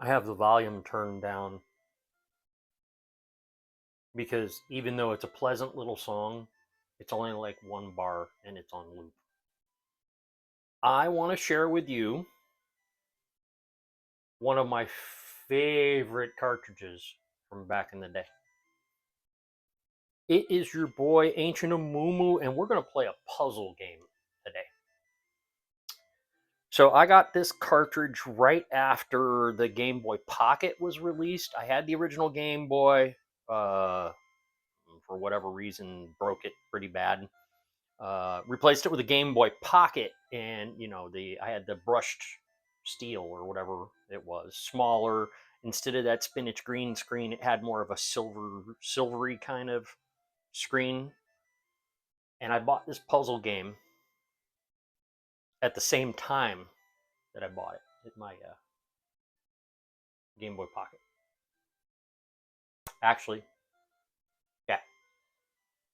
I have the volume turned down because even though it's a pleasant little song, it's only like one bar and it's on loop. I want to share with you one of my favorite cartridges from back in the day. It is your boy Ancient Amumu, and we're going to play a puzzle game today. So I got this cartridge right after the Game Boy Pocket was released. I had the original Game Boy. For whatever reason, broke it pretty bad. Replaced it with a Game Boy Pocket, and I had the brushed steel or whatever it was, smaller. Instead of that spinach green screen, it had more of a silvery kind of screen. And I bought this puzzle game at the same time that I bought it at my Game Boy Pocket. Actually, yeah,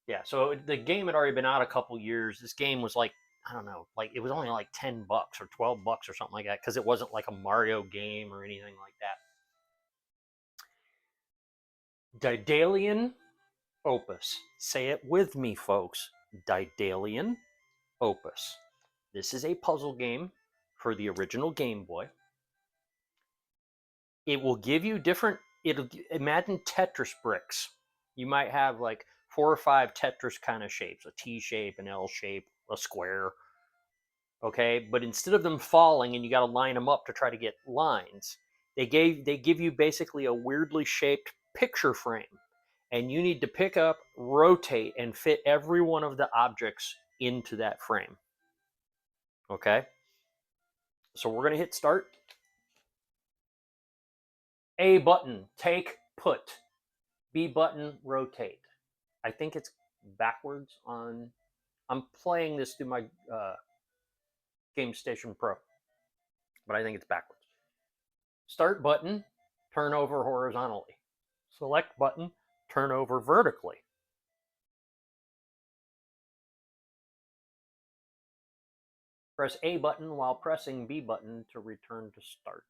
yeah. So the game had already been out a couple years. This game was like, I don't know, like it was only like $10 or $12 or something like that, because it wasn't like a Mario game or anything like that. Daedalian Opus. Say it with me, folks. Daedalian Opus. This is a puzzle game for the original Game Boy. It will give you imagine Tetris bricks. You might have like 4 or 5 Tetris kind of shapes, a T shape, an L shape, a square. Okay, but instead of them falling and you got to line them up to try to get lines, they give you basically a weirdly shaped picture frame, and you need to pick up, rotate, and fit every one of the objects into that frame. Okay, so we're gonna hit start. A button, take, put. B button, rotate. I think it's backwards on. I'm playing this through my Game Station Pro, but I think it's backwards. Start button, turn over horizontally. Select button, turn over vertically. Press A button while pressing B button to return to start.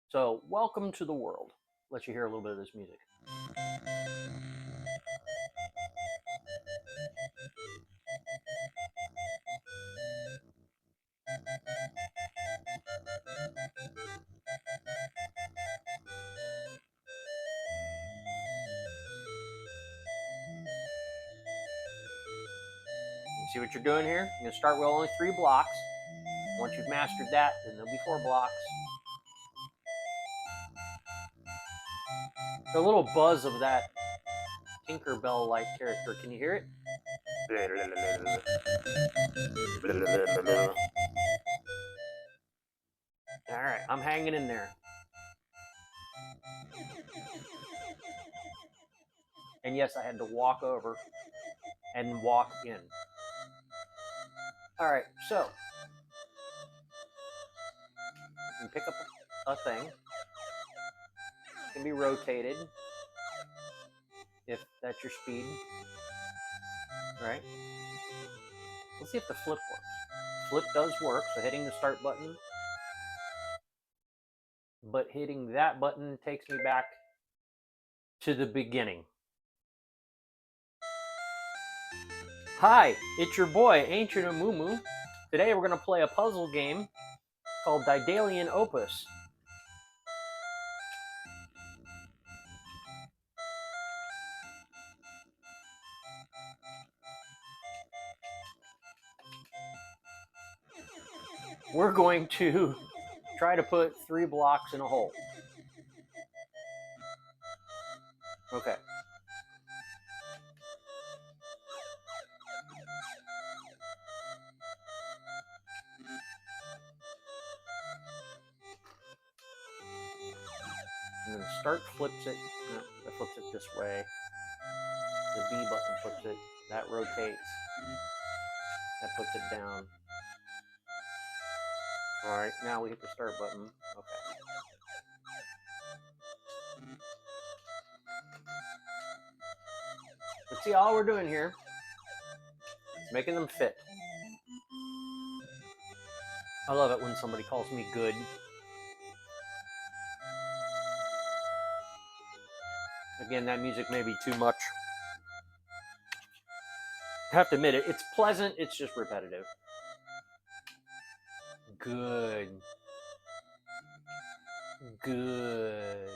So, welcome to the world. Let you hear a little bit of this music. You see what you're doing here? You're going to start with only 3 blocks. Once you've mastered that, then there'll be 4 blocks. The little buzz of that Tinkerbell-like character, can you hear it? All right, I'm hanging in there. And yes, I had to walk over and walk in. All right, so you can pick up a thing. It can be rotated if that's your speed. All right. Let's see if the flip works. Flip does work, so hitting the start button. But hitting that button takes me back to the beginning. Hi, it's your boy, Ancient Amumu. Today we're going to play a puzzle game called Daedalian Opus. We're going to try to put 3 blocks in a hole. Okay. And then start flips it. No, that flips it this way. The B button flips it. That rotates. That puts it down. All right, now we hit the start button. Okay. Let's see, all we're doing here Making them fit. I love it when somebody calls me good. Again, that music may be too much. I have to admit it. It's pleasant. It's just repetitive. Good. Good.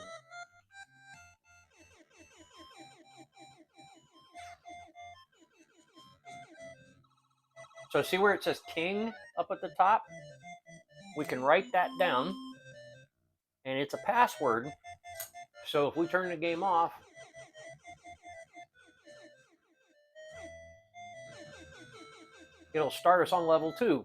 So see where it says king up at the top? We can write that down, and it's a password. So if we turn the game off, it'll start us on level 2.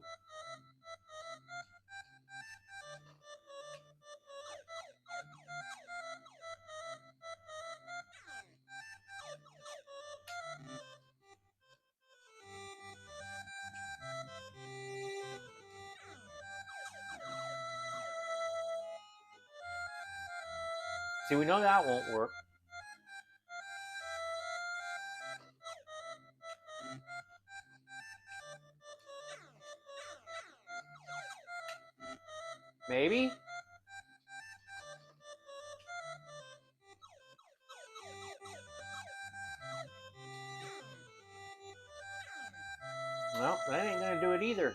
See, we know that won't work. Maybe? Well, that ain't gonna do it either.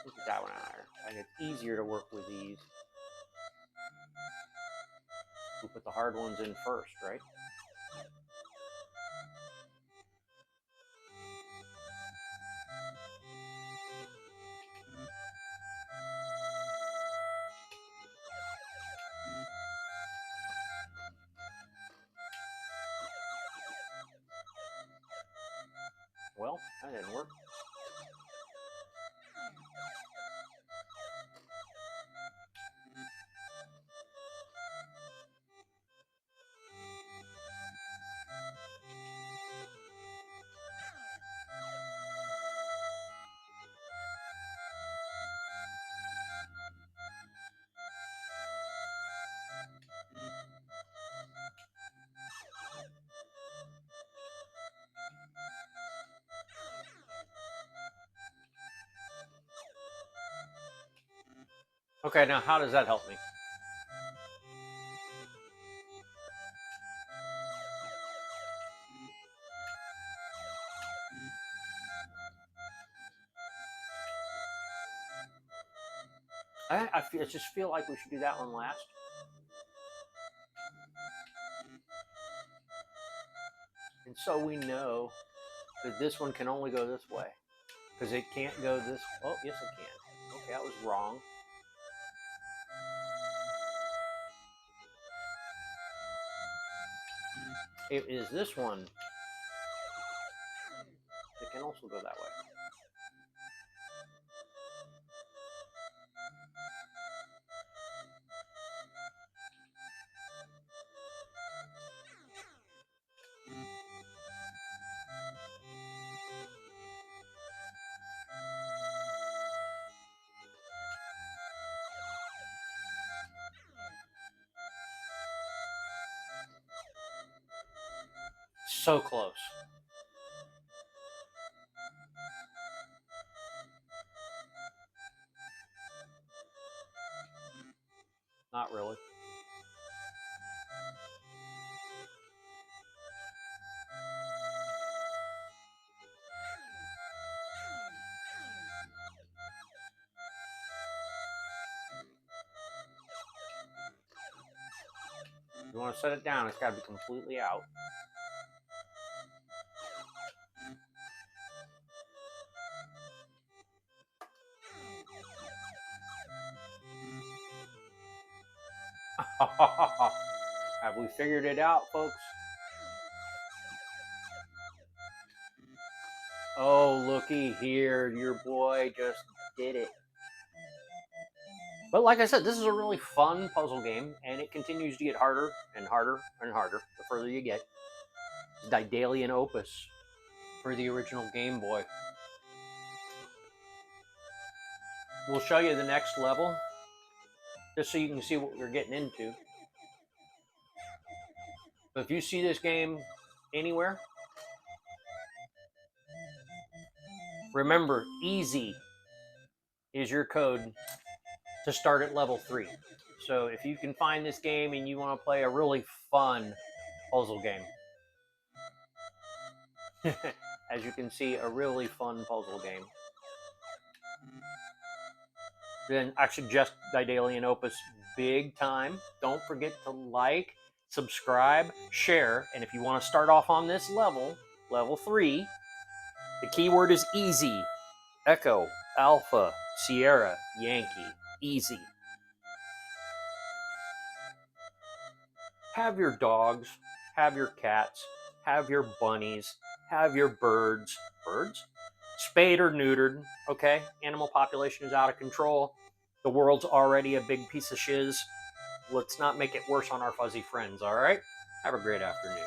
Look at that one out there. I think it's easier to work with these. We put the hard ones in first, right? Well, that didn't work. Okay, now how does that help me? I just feel like we should do that one last. And so we know that this one can only go this way. Because it can't go this. Oh, yes, it can. Okay, I was wrong. It is this one that can also go that way. So close. Not really. You want to set it down, it's got to be completely out. Have we figured it out, folks? Oh, looky here. Your boy just did it. But like I said, this is a really fun puzzle game, and it continues to get harder and harder and harder the further you get. It's Daedalian Opus for the original Game Boy. We'll show you the next level, just so you can see what we're getting into. If you see this game anywhere, remember, easy is your code to start at level 3. So if you can find this game and you want to play a really fun puzzle game, as you can see, a really fun puzzle game, then I suggest Daedalian Opus big time. Don't forget to like, subscribe, share, and if you want to start off on this level, level 3, the keyword is easy. Echo, Alpha, Sierra, Yankee, easy. Have your dogs, have your cats, have your bunnies, have your birds. Birds? Spayed or neutered, okay? Animal population is out of control. The world's already a big piece of shiz. Let's not make it worse on our fuzzy friends, all right? Have a great afternoon.